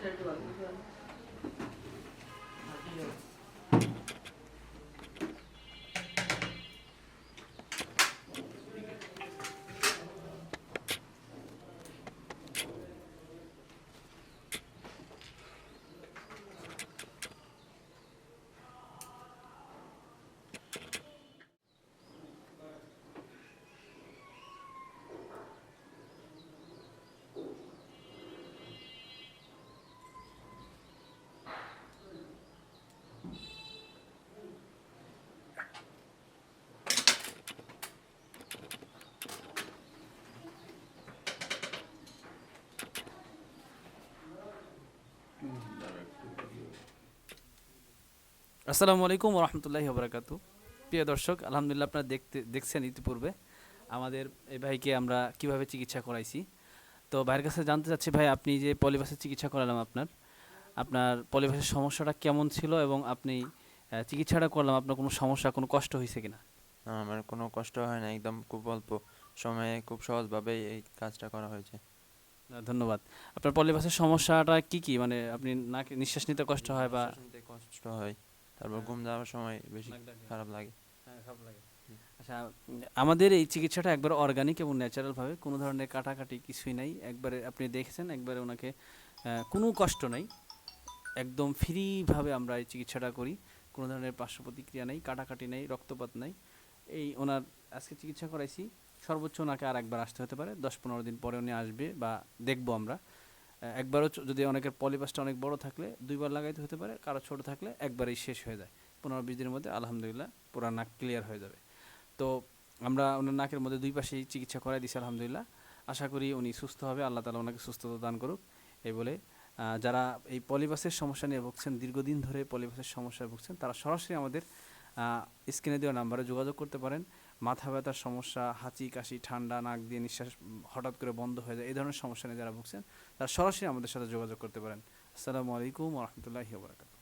আসসালামু আলাইকুম রহমতুল্লাহি ওবরাকাতু। প্রিয় দর্শক, আলহামদুলিল্লাহ আপনারা দেখছেন ইতিপূর্বে আমাদের এই ভাইকে আমরা কিভাবে চিকিৎসা করাইছি। তো ভাইয়ের কাছে জানতে চাচ্ছি, ভাই আপনি যে পলিপাসের চিকিৎসা করালাম আপনার আপনার পলিপাসের সমস্যাটা কেমন ছিল এবং আপনি চিকিৎসাটা করলাম, আপনার কোনো সমস্যা কোনো কষ্ট হয়েছে কিনা? আমার কোনো কষ্ট হয় না, একদম খুব অল্প সময়ে খুব সহজভাবেই এই কাজটা করা হয়েছে। ধন্যবাদ। আপনার পলিপাসের সমস্যাটা কি কি, মানে আপনি নাকে নিঃশ্বাস নিতে কষ্ট হয় বা নিঃশ্বাস নিতে কষ্ট হয়, তারপর ঘুম যাওয়ার সময় বেশি নাক ডাকে? খারাপ লাগে। হ্যাঁ, খারাপ লাগে। হুম। আচ্ছা, আমাদের এই চিকিৎসাটা একবার অর্গানিক এবং ন্যাচারাল ভাবে, কোনো ধরনের কাটাকাটি কিছুই নাই। একবারে আপনি দেখেছেন, একবারে ওনাকে কোনো কষ্ট নাই, একদম ফ্রিভাবে আমরা এই চিকিৎসাটা করি। কোনো ধরনের পার্শ্ব প্রতিক্রিয়া নেই, কাটাকাটি নেই, রক্তপাত নেই। এই ওনার আজকে চিকিৎসা করাইছি, সর্বোচ্চ ওনাকে আর একবার আসতে হতে পারে, 10-15 দিন পরে উনি আসবে বা দেখবো আমরা। একবারও যদি অনেকের পলিপাসটা অনেক বড় থাকলে 2বার লাগাইতে হতে পারে, কারো ছোট থাকলে একবারেই শেষ হয়ে যায়। 15-20 দিনের মধ্যে আলহামদুলিল্লাহ পুরা নাক ক্লিয়ার হয়ে যাবে। তো আমরা ওনার নাকের মধ্যে 2 পাশেই চিকিৎসা করাই দিছি আলহামদুলিল্লাহ। আশা করি উনি সুস্থ হবে, আল্লাহ তাআলা ওনাকে সুস্থতা দান করুক। এই বলে যারা এই পলিপাসের সমস্যা নিয়ে ভুগছেন, দীর্ঘদিন ধরে পলিপাসের সমস্যায় ভুগছেন, তারা সরাসরি আমাদের স্ক্রিনে দেওয়া নাম্বারে যোগাযোগ করতে পারেন। মাথা ব্যথার সমস্যা, হাঁচি কাশি, ঠান্ডা, নাক দিয়ে নিঃশ্বাস হঠাৎ করে বন্ধ হয়ে যায়, এই ধরনের সমস্যা নিয়ে যারা ভুগছেন তারা সরাসরি আমাদের সাথে যোগাযোগ করতে পারেন। আসসালামু আলাইকুম ওয়া রাহমাতুল্লাহি ওয়া বারাকাতুহু।